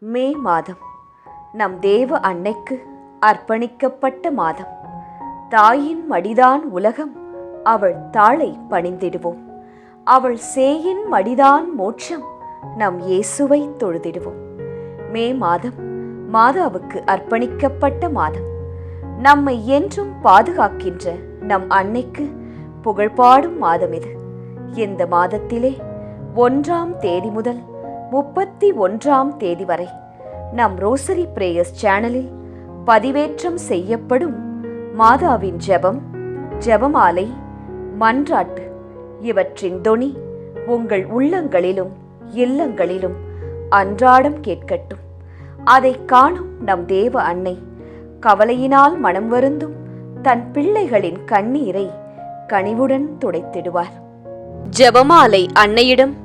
மே மாதம் நம் தேவ அன்னைக்கு அர்ப்பணிக்கப்பட்ட மாதம். தாயின் மடிதான் உலகம், அவள் தாளை பணிந்திடுவோம். அவள் சேயின் மடிதான் மோட்சம், நம் இயேசுவை தொழுதிடுவோம். மே மாதம் மாதாவுக்கு அர்ப்பணிக்கப்பட்ட மாதம். நம்மை என்றும் பாதுகாக்கின்ற நம் அன்னைக்கு புகழ்பாடும் மாதம் இது. இந்த மாதத்திலே 1ஆம் தேதி முதல் 31ஆம் தேதி வரை நம் ரோசரி பிரேயர்ஸ் சேனலில் பதிவேற்றம் செய்யப்படும் மாதாவின் ஜெபம், ஜெபமாலை, மன்றாட்டு இவற்றின் தொனி உங்கள் உள்ளங்களிலும் இல்லங்களிலும் அன்றாடம் கேட்கட்டும். அதை காணும் நம் தேவ அன்னை கவலையினால் மனம் வருந்தும் தன் பிள்ளைகளின் கண்ணீரை கனிவுடன் துடைத்திடுவார். ஜெபமாலை அன்னையிடம்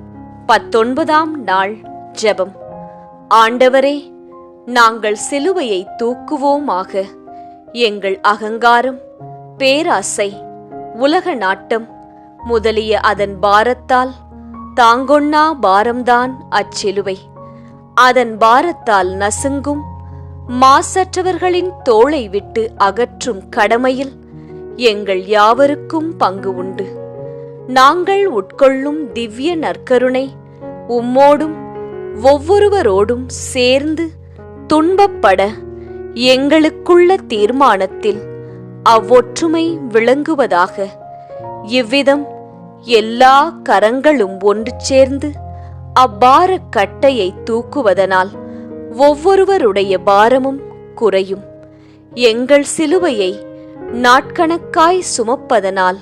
19ஆம் நாள் ஜெபம். ஆண்டவரே, நாங்கள் சிலுவையை தூக்குவோமாக. எங்கள் அகங்காரம், பேராசை, உலக நாட்டம் முதலிய அதன் பாரத்தால் தாங்கொண்ணா பாரம்தான் அச்சிலுவை. அதன் பாரத்தால் நசுங்கும் மாசற்றவர்களின் தோளை விட்டு அகற்றும் கடமையில் எங்கள் யாவருக்கும் பங்கு உண்டு. நாங்கள் உட்கொள்ளும் திவ்ய நற்கருணை உம்மோடும் ஒவ்வொருவரோடும் சேர்ந்து துன்பப்பட எங்களுக்குள்ள தீர்மானத்தில் அவ்வொற்றுமை விளங்குவதாக. இவ்விதம் எல்லா கரங்களும் ஒன்று சேர்ந்து அப்பார கட்டையை தூக்குவதனால் ஒவ்வொருவருடைய பாரமும் குறையும். எங்கள் சிலுவையை நாட்கணக்காய் சுமப்பதனால்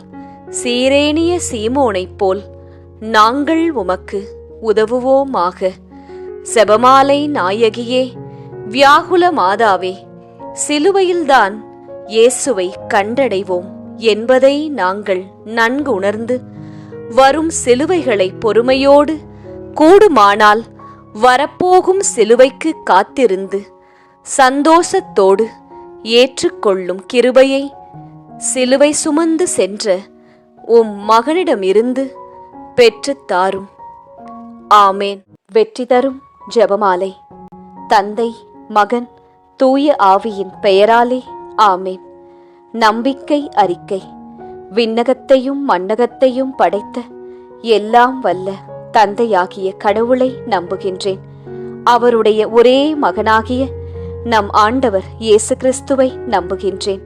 சீரேனிய சீமோனைப் போல் நாங்கள் உமக்கு உதவுவோமாக. செபமாலை நாயகியே, வியாகுல மாதாவே, சிலுவையில்தான் இயேசுவை கண்டடைவோம் என்பதை நாங்கள் நன்கு உணர்ந்து வரும் சிலுவைகளை பொறுமையோடு, கூடுமானால் வரப்போகும் சிலுவைக்கு காத்திருந்து சந்தோஷத்தோடு ஏற்றுக்கொள்ளும் கிருபையை சிலுவை சுமந்து சென்ற உம் மகனிடமிருந்து பெற்றுத்தாரும். ஆமேன். வெற்றி தரும் ஜெபமாலை. தந்தை, மகன், தூய ஆவியின் பெயராலே ஆமேன். நம்பிக்கை அறிக்கை. விண்ணகத்தையும் மண்ணகத்தையும் படைத்த எல்லாம் வல்ல தந்தையாகிய கடவுளை நம்புகின்றேன். அவருடைய ஒரே மகனாகிய நம் ஆண்டவர் இயேசு கிறிஸ்துவை நம்புகின்றேன்.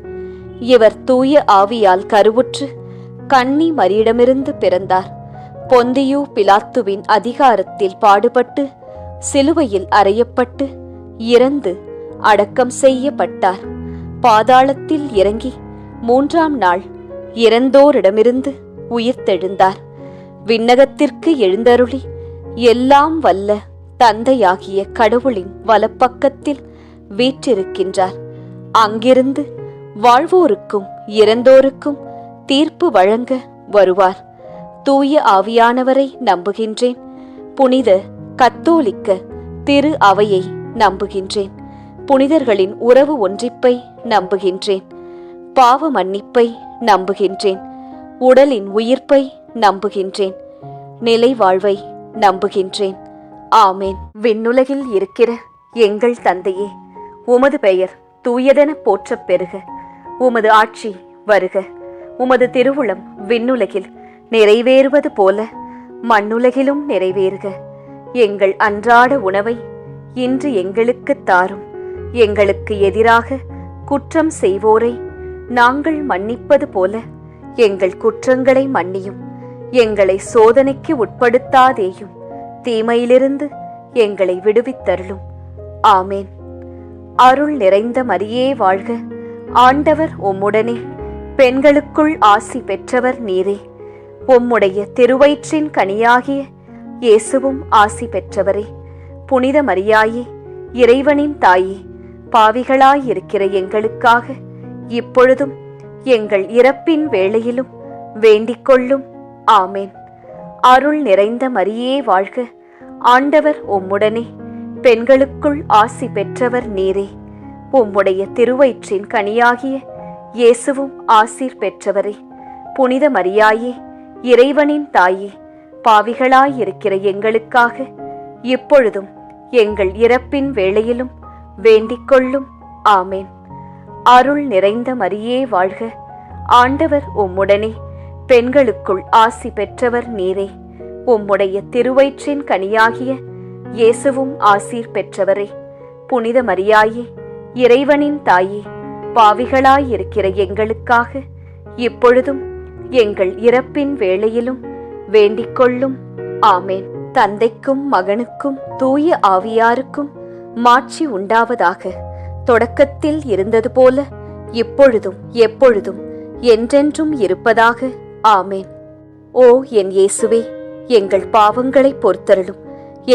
இவர் தூய ஆவியால் கருவுற்று கன்னி மரியிடமிருந்து பிறந்தார். பொந்தியு பிலாத்துவின் அதிகாரத்தில் பாடுபட்டு சிலுவையில் அறையப்பட்டு இறந்து அடக்கம் செய்யப்பட்டார். பாதாளத்தில் இறங்கி 3ஆம் நாள் இறந்தோரிடமிருந்து உயிர்த்தெழுந்தார். விண்ணகத்திற்கு எழுந்தருளி எல்லாம் வல்ல தந்தையாகிய கடவுளின் வலப்பக்கத்தில் வீற்றிருக்கின்றார். அங்கிருந்து வாழ்வோருக்கும் இறந்தோருக்கும் தீர்ப்பு வழங்க வருவார். தூய ஆவியானவரை நம்புகின்றேன். புனித கத்தோலிக்க திரு அவையை நம்புகின்றேன். புனிதர்களின் உறவு ஒன்றிப்பை நம்புகின்றேன். பாவ மன்னிப்பை நம்புகின்றேன். உடலின் உயிர்ப்பை நம்புகின்றேன். நிலை வாழ்வை நம்புகின்றேன். ஆமேன். விண்ணுலகில் இருக்கிற எங்கள் தந்தையே, உமது பெயர் தூயதென போற்றப் பெறுக. உமது ஆட்சி வருக. உமது திருவுளம் விண்ணுலகில் நிறைவேறுவது போல மண்ணுலகிலும் நிறைவேறுக. எங்கள் அன்றாட உணவை இன்று எங்களுக்கு தாரும். எங்களுக்கு எதிராக குற்றம் செய்வோரை நாங்கள் மன்னிப்பது போல எங்கள் குற்றங்களை மன்னியும். எங்களை சோதனைக்கு உட்படுத்தாதேயும், தீமையிலிருந்து எங்களை விடுவித்தருளும். ஆமேன். அருள் நிறைந்த மரியே வாழ்க. ஆண்டவர் உம்முடனே, பெண்களுக்குள் ஆசி பெற்றவர் நீரே. உம்முடைய திருவயிற்றின் கனியாகிய இயேசுவும் ஆசி பெற்றவரே. புனித மரியாயே, இறைவனின் தாயே, பாவிகளாயிருக்கிற எங்களுக்காக இப்பொழுதும் எங்கள் இறப்பின் வேளையிலும் வேண்டிக் கொள்ளும். ஆமேன். அருள் நிறைந்த மரியே வாழ்க. ஆண்டவர் உம்முடனே, பெண்களுக்குள் ஆசி பெற்றவர் நீரே. உம்முடைய திருவயிற்றின் கனியாகிய இயேசுவும் ஆசீர் பெற்றவரே. புனித மரியாயே, இறைவனின் தாயே, பாவிகளாயிருக்கிற எங்களுக்காக இப்பொழுதும் எங்கள் இறப்பின் வேளையிலும் வேண்டிக் கொள்ளும். ஆமேன். அருள் நிறைந்த மரியே வாழ்க, ஆண்டவர் உம்முடனே, பெண்களுக்குள் ஆசி பெற்றவர் நீரே. உம்முடைய திருவயிற்றின் கனியாகிய இயேசுவும் ஆசீர் பெற்றவரே. புனித மரியாயே, இறைவனின் தாயே, பாவிகளாயிருக்கிற எங்களுக்காக இப்பொழுதும் எங்கள் இறப்பின் வேளையிலும் வேண்டிக் கொள்ளும். ஆமேன். தந்தைக்கும் மகனுக்கும் தூய ஆவியாருக்கும் மாட்சி உண்டாவதாக. தொடக்கத்தில் இருந்தது போல இப்பொழுதும் எப்பொழுதும் என்றென்றும் இருப்பதாக. ஆமேன். ஓ என் இயேசுவே, எங்கள் பாவங்களை பொறுத்தருளும்.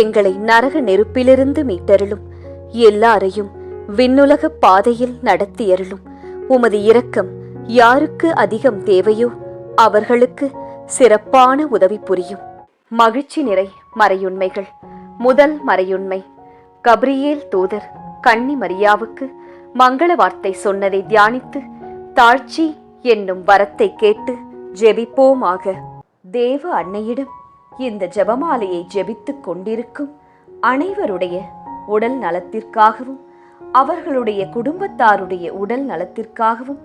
எங்களை நரக நெருப்பிலிருந்து மீட்டருளும். எல்லாரையும் விண்ணுலக பாதையில் நடத்தியருளும். உமது இரக்கம் யாருக்கு அதிகம் தேவையோ அவர்களுக்கு சிறப்பான உதவி புரியும். மகிழ்ச்சி நிறை மறையுண்மைகள். முதல் மறையுண்மை, கபிரியேல் தூதர் கன்னி மரியாவுக்கு மங்கள வார்த்தை சொன்னதை தியானித்து தாழ்ச்சி என்னும் வரத்தை கேட்டு ஜெபிப்போமாக. தேவ அன்னையிடம் இந்த ஜெபமாலையை ஜெபித்துக் கொண்டிருக்கும் அனைவருடைய உடல் நலத்திற்காகவும் அவர்களுடைய குடும்பத்தாருடைய உடல் நலத்திற்காகவும்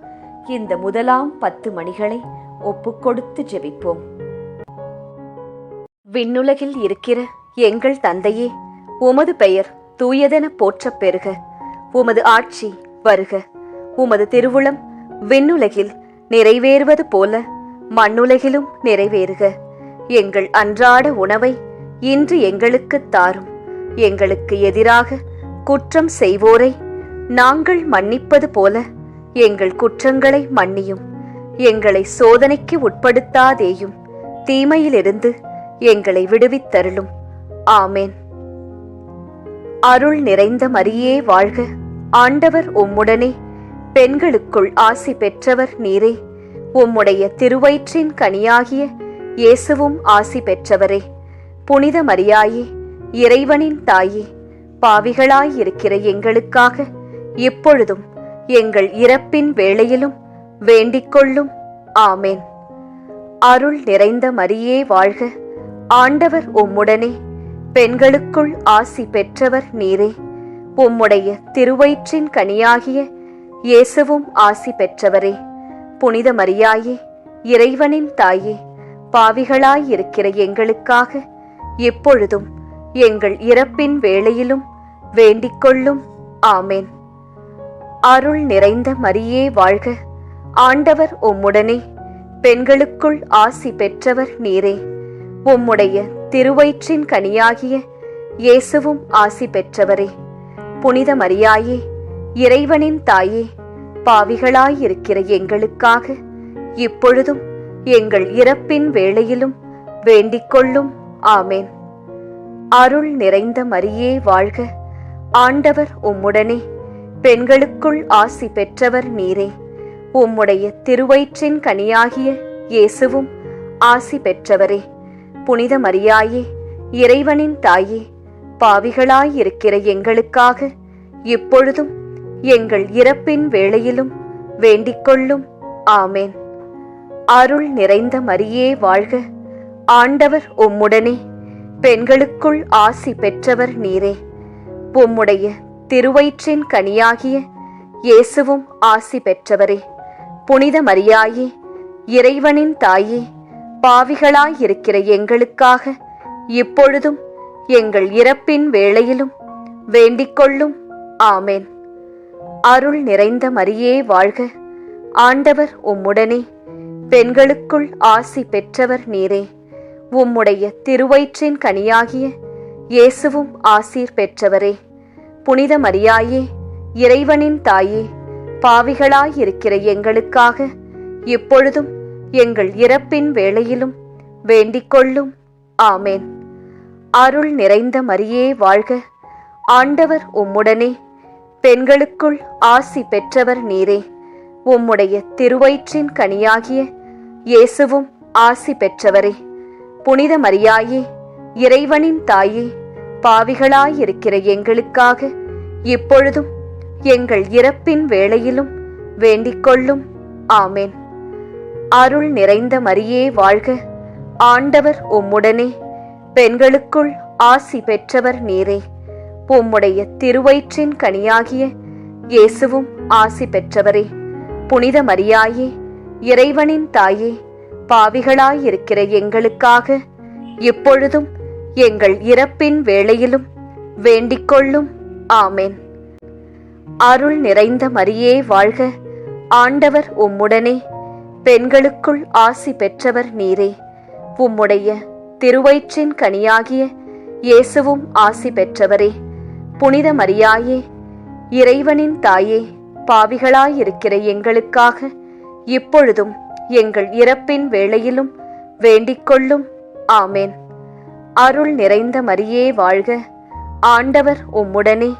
இந்த முதலாம் 10 மணிகளை ஒப்புக்கொடுத்து ஜெபிப்போம். விண்ணுலகில் இருக்கிற எங்கள் தந்தையே, உமது பெயர் தூயதென போற்றப் பெறுக. உமது ஆட்சி வருக. உமது திருவுளம் விண்ணுலகில் நிறைவேறுவது போல மண்ணுலகிலும் நிறைவேறுக. எங்கள் அன்றாட உணவை இன்று எங்களுக்குத் தாரும். எங்களுக்கு எதிராக குற்றம் செய்வோரை நாங்கள் மன்னிப்பது போல எங்கள் குற்றங்களை மன்னியும். எங்களை சோதனைக்கு உட்படுத்தாதேயும், தீமையிலிருந்து எங்களை விடுவித்தருளும். ஆமேன். அருள் நிறைந்த மரியே வாழ்க, ஆண்டவர் உம்முடனே, பெண்களுக்குள் ஆசி பெற்றவர் நீரே. உம்முடைய திருவயிற்றின் கனியாகிய இயேசுவும் ஆசி பெற்றவரே. புனித மரியாயே, இறைவனின் தாயே, பாவிகளாயிருக்கிற எங்களுக்காக இப்பொழுதும் எங்கள் இறப்பின் வேளையிலும் வேண்டிக் கொள்ளும். ஆமேன். அருள் நிறைந்த மரியே வாழ்க, ஆண்டவர் உம்முடனே, பெண்களுக்குள் ஆசி பெற்றவர் நீரே. உம்முடைய திருவயிற்றின் கனியாகிய இயேசுவும் ஆசி பெற்றவரே. புனித மரியாயே, இறைவனின் தாயே, பாவிகளாயிருக்கிற எங்களுக்காக இப்பொழுதும் எங்கள் இறப்பின் வேளையிலும் வேண்டிக் கொள்ளும். ஆமேன். அருள் நிறைந்த மரியே வாழ்க, ஆண்டவர் உம்முடனே, பெண்களுக்குள் ஆசி பெற்றவர் நீரே. உம்முடைய திருவயிற்றின் கனியாகிய இயேசுவும் ஆசி பெற்றவரே. புனித மரியாயே, இறைவனின் தாயே, பாவிகளாயிருக்கிற எங்களுக்காக இப்பொழுதும் எங்கள் இறப்பின் வேளையிலும் வேண்டிக் கொள்ளும். ஆமேன். அருள் நிறைந்த மரியே வாழ்க, ஆண்டவர் உம்முடனே, பெண்களுக்குள் ஆசி பெற்றவர் நீரே. உம்முடைய திருவயிற்றின் கனியாகிய இயேசுவும் ஆசி பெற்றவரே. புனித மரியாயே, இறைவனின் தாயே, பாவிகளாயிருக்கிற எங்களுக்காக இப்பொழுதும் எங்கள் இறப்பின் வேளையிலும் வேண்டிக் கொள்ளும். ஆமேன். அருள் நிறைந்த மரியே வாழ்க, ஆண்டவர் உம்முடனே, பெண்களுக்குள் ஆசி பெற்றவர் நீரே. உம்முடைய திருவயிற்றின் கனியாகிய இயேசுவும் ஆசி பெற்றவரே. புனித மரியாயே, இறைவனின் தாயே, பாவிகளாயிருக்கிற எங்களுக்காக இப்பொழுதும் எங்கள் இறப்பின் வேளையிலும் வேண்டிக் கொள்ளும். ஆமேன். அருள் நிறைந்த மரியே வாழ்க, ஆண்டவர் உம்முடனே, பெண்களுக்குள் ஆசி பெற்றவர் நீரே. உம்முடைய திருவயிற்றின் கனியாகிய இயேசுவும் ஆசீர் பெற்றவரே. புனித மரியாயே, இறைவனின் தாயே, பாவிகளாயிருக்கிற எங்களுக்காக இப்பொழுதும் எங்கள் இறப்பின் வேளையிலும் வேண்டிக் கொள்ளும். ஆமேன். அருள் நிறைந்த மரியே வாழ்க, ஆண்டவர் உம்முடனே, பெண்களுக்குள் ஆசி பெற்றவர் நீரே. உம்முடைய திருவயிற்றின் கனியாகிய இயேசுவும் ஆசி பெற்றவரே. புனித மரியாயே, இறைவனின் தாயே, பாவிகளாயிருக்கிற எங்களுக்காக இப்பொழுதும் எங்கள் இறப்பின் வேளையிலும் வேண்டிக் கொள்ளும். ஆமேன். அருள் நிறைந்த மரியே வாழ்க, ஆண்டவர் உம்முடனே, பெண்களுக்குள் ஆசி பெற்றவர் நீரே. உம்முடைய திருவயிற்றின் கனியாகிய இயேசுவும் ஆசி பெற்றவரே. புனித மரியாயே, இறைவனின் தாயே, பாவிகளாயிருக்கிற எங்களுக்காக இப்பொழுதும் எங்கள் இறப்பின் வேளையிலும் வேண்டிக்கொள்ளும். ஆமென். அருள் நிறைந்த மரியே வாழ்க, ஆண்டவர் உம்முடனே, பெண்களுக்குள் ஆசி பெற்றவர் நீரே. உம்முடைய திருவயிற்றின் கனியாகிய இயேசுவும் ஆசி பெற்றவரே. புனித மரியாயே, இறைவனின் தாயே, பாவிகளாயிருக்கிற எங்களுக்காக இப்பொழுதும் எங்கள் இறப்பின் வேளையிலும் வேண்டிக்கொள்ளும். ஆமென். அருள் நிறைந்த மரியே வாழ்க, ஆண்டவர் உம்முடனே,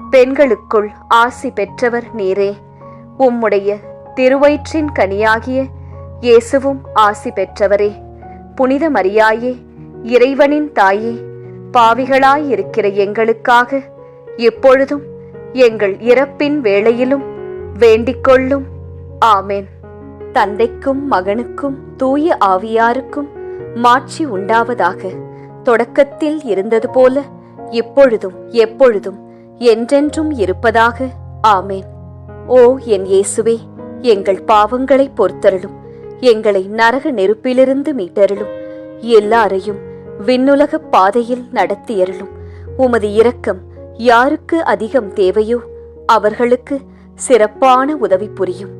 பெண்களுக்குள் ஆசி பெற்றவர் நீரே. உம்முடைய திருவயிற்றின் கனியாகிய இயேசுவும் ஆசி பெற்றவரே. புனித மரியாயே, இறைவனின் தாயே, பாவிகளாயிருக்கிற எங்களுக்காக இப்பொழுதும் எங்கள் இறப்பின் வேளையிலும் வேண்டிக்கொள்ளும். ஆமென். தந்தைக்கும் மகனுக்கும் தூய ஆவியாருக்கும் மாட்சி உண்டாவதாக. தொடக்கத்தில் இருந்தது போல இப்பொழுதும் எப்பொழுதும் என்றென்றும் இருப்பதாக. ஆமென். ஓ என் இயேசுவே, எங்கள் பாவங்களை பொறுத்தருளும், எங்களை நரக நெருப்பிலிருந்து மீட்டருளும், எல்லாரையும் விண்ணுலக பாதையில் நடத்தியருளும். உமது இரக்கம் யாருக்கு அதிகம் தேவையோ அவர்களுக்கு சிறப்பான உதவி புரியும்.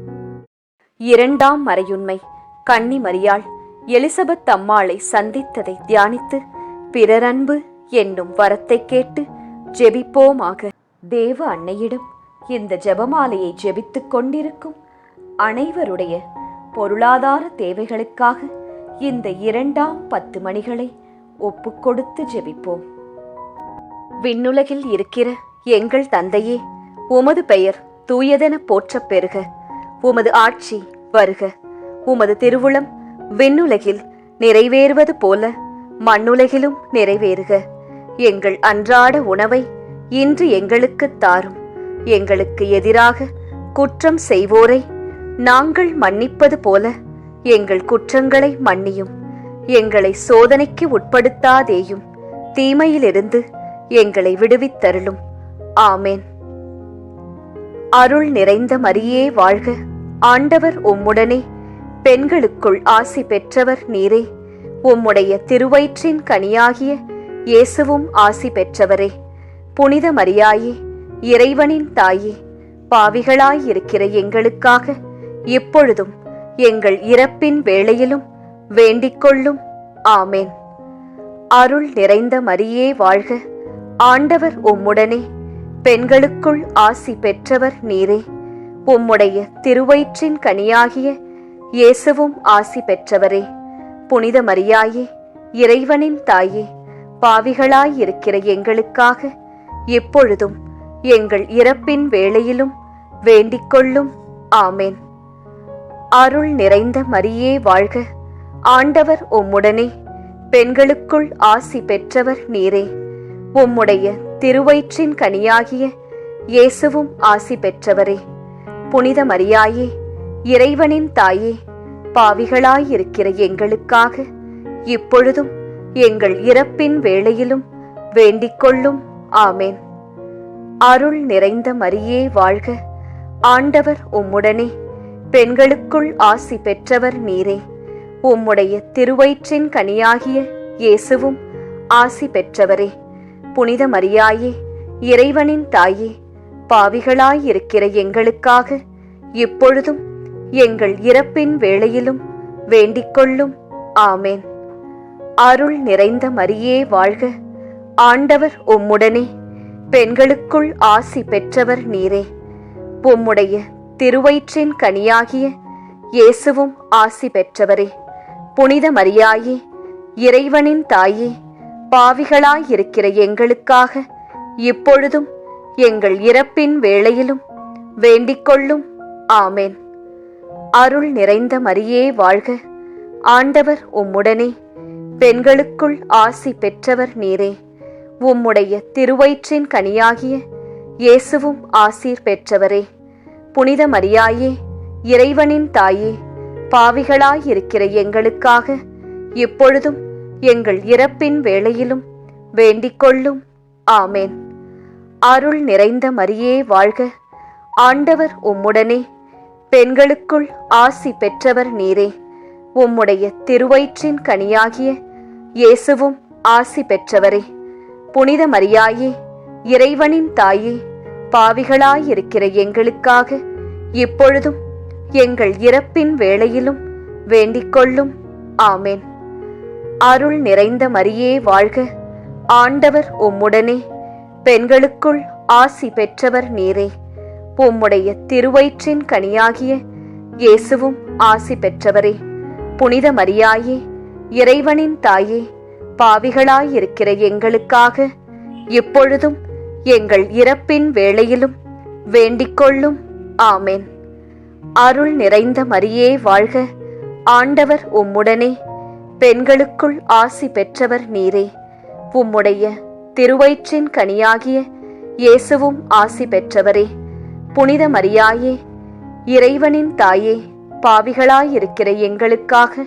இரண்டாம் மறையுண்மை. கன்னி மரியாள் எலிசபெத் அம்மாளை சந்தித்ததை தியானித்து பிறரன்பு என்னும் வரத்தை கேட்டு ஜெபிப்போமாக. தேவ அன்னையிடம் இந்த ஜெபமாலையை ஜெபித்துக் கொண்டிருக்கும் அனைவருடைய பொருளாதார தேவைகளுக்காக இந்த இரண்டாம் 10 மணிகளை ஒப்புக்கொடுத்து ஜெபிப்போம். விண்ணுலகில் இருக்கிற எங்கள் தந்தையே, உமது பெயர் தூயதென போற்றப் பெறுக. உமது ஆட்சி வருக. உமது திருவுளம் விண்ணுலகில் நிறைவேறுவது போல மண்ணுலகிலும் நிறைவேறுக. எங்கள் அன்றாட உணவை இன்று எங்களுக்குத் தாரும். எங்களுக்கு எதிராக குற்றம் செய்வோரை நாங்கள் மன்னிப்பது போல எங்கள் குற்றங்களை மன்னியும். எங்களை சோதனைக்கு உட்படுத்தாதேயும், தீமையிலிருந்து எங்களை விடுவித்தருளும். ஆமென். அருள் நிறைந்த மரியே வாழ்க, ஆண்டவர் உம்முடனே, பெண்களுக்குள் ஆசி பெற்றவர் நீரே. உம்முடைய திருவயிற்றின் கனியாகிய இயேசுவும் ஆசி பெற்றவரே. புனித மரியாயே, இறைவனின் தாயே, பாவிகளாயிருக்கிற எங்களுக்காக இப்பொழுதும் எங்கள் இறப்பின் வேளையிலும் வேண்டிக்கொள்ளும். ஆமென். அருள் நிறைந்த மரியே வாழ்க, ஆண்டவர் உம்முடனே, பெண்களுக்குள் ஆசி பெற்றவர் நீரே. உம்முடைய திருவயிற்றின் கனியாகிய இயேசுவும் ஆசி பெற்றவரே. புனித மரியாயே, இறைவனின் தாயே, பாவிகளாயிருக்கிற எங்களுக்காக இப்பொழுதும் எங்கள் இறப்பின் வேளையிலும் வேண்டிக்கொள்ளும். ஆமென். அருள் நிறைந்த மரியே வாழ்க, ஆண்டவர் உம்முடனே, பெண்களுக்குள் ஆசி பெற்றவர் நீரே. உம்முடைய திருவயிற்றின் கனியாகிய இயேசுவும் ஆசி பெற்றவரே. புனித மரியாயே, இறைவனின் தாயே, பாவிகளாயிருக்கிற எங்களுக்காக இப்பொழுதும் எங்கள் இறப்பின் வேளையிலும் வேண்டிக்கொள்ளும். ஆமென். அருள் நிறைந்த மரியே வாழ்க, ஆண்டவர் உம்முடனே, பெண்களுக்குள் ஆசி பெற்றவர் நீரே. உம்முடைய திருவயிற்றின் கனியாகிய இயேசுவும் ஆசி பெற்றவரே. புனித மரியாயே, இறைவனின் தாயே, பாவிகளாயிருக்கிற எங்களுக்காக இப்பொழுதும் எங்கள் இறப்பின் வேளையிலும் வேண்டிக்கொள்ளும். ஆமென். அருள் நிறைந்த மரியே வாழ்க, ஆண்டவர் உம்முடனே, பெண்களுக்குள் ஆசி பெற்றவர் நீரே. உம்முடைய திருவயிற்றின் கனியாகிய இயேசுவும் ஆசி பெற்றவரே. புனித மரியாயே, இறைவனின் தாயே, பாவிகளாயிருக்கிற எங்களுக்காக இப்பொழுதும் எங்கள் இறப்பின் வேளையிலும் வேண்டிக்கொள்ளும். ஆமென். அருள் நிறைந்த மரியே வாழ்க, ஆண்டவர் உம்முடனே, பெண்களுக்குள் ஆசி பெற்றவர் நீரே. உம்முடைய திருவயிற்றின் கனியாகிய இயேசுவும் ஆசி பெற்றவரே. புனித மரியாயே, இறைவனின் தாயே, பாவிகளாயிருக்கிற எங்களுக்காக இப்பொழுதும் எங்கள் இறப்பின் வேளையிலும் வேண்டிக்கொள்ளும். ஆமென். அருள் நிறைந்த மரியே வாழ்க. ஆண்டவர் உம்முடனே, பெண்களுக்குள் ஆசி பெற்றவர் நீரே. உம்முடைய திருவயிற்றின் கனியாகிய இயேசுவும் ஆசி பெற்றவரே. புனித மரியாயே, இறைவனின் தாயே, பாவிகளாயிருக்கிற எங்களுக்காக இப்பொழுதும் எங்கள் இறப்பின் வேளையிலும் வேண்டிக்கொள்ளும். ஆமேன். அருள் நிறைந்த மரியே வாழ்க. ஆண்டவர் உம்முடனே, பெண்களுக்குள் ஆசி பெற்றவர் நீரே. உம்முடைய திருவயிற்றின் கனியாகிய இயேசுவும் ஆசி பெற்றவரே. புனித மரியாயே, இறைவனின் தாயே, பாவிகளாயிருக்கிற எங்களுக்காக இப்பொழுதும் எங்கள் இறப்பின் வேளையிலும் வேண்டிக்கொள்ளும். ஆமேன். அருள் நிறைந்த மரியே வாழ்க. ஆண்டவர் உம்முடனே, பெண்களுக்குள் ஆசி பெற்றவர் நீரே. உம்முடைய திருவயிற்றின் கனியாகிய இயேசுவும் ஆசி பெற்றவரே. புனித மரியாயே, இறைவனின் தாயே, பாவிகளாயிருக்கிற எங்களுக்காக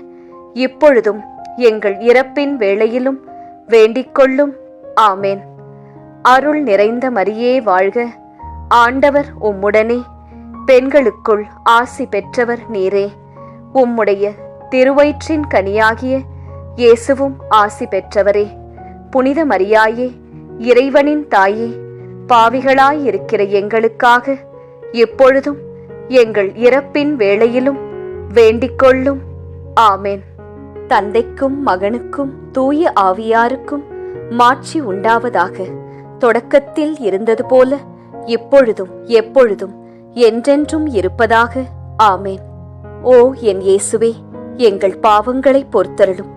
இப்பொழுதும் எங்கள் இறப்பின் வேளையிலும் வேண்டிக்கொள்ளும். ஆமேன். அருள் நிறைந்த மரியே வாழ்க. ஆண்டவர் உம்முடனே, பெண்களுக்குள் ஆசி பெற்றவர் நீரே. உம்முடைய திருவயிற்றின் கனியாகிய இயேசுவும் ஆசி பெற்றவரே. புனித மரியாயே, இறைவனின் தாயே, பாவிகளாயிருக்கிற எங்களுக்காக இப்பொழுதும் எங்கள் இறப்பின் வேளையிலும் வேண்டிக்கொள்ளும். ஆமேன். தந்தைக்கும் மகனுக்கும் தூய ஆவியாருக்கும் மாட்சி உண்டாவதாக. தொடக்கத்தில் இருந்தது போல இப்பொழுதும் எப்பொழுதும் என்றென்றும் இருப்பதாக. ஆமேன். ஓ என் இயேசுவே, எங்கள் பாவங்களை பொறுத்தருளும்.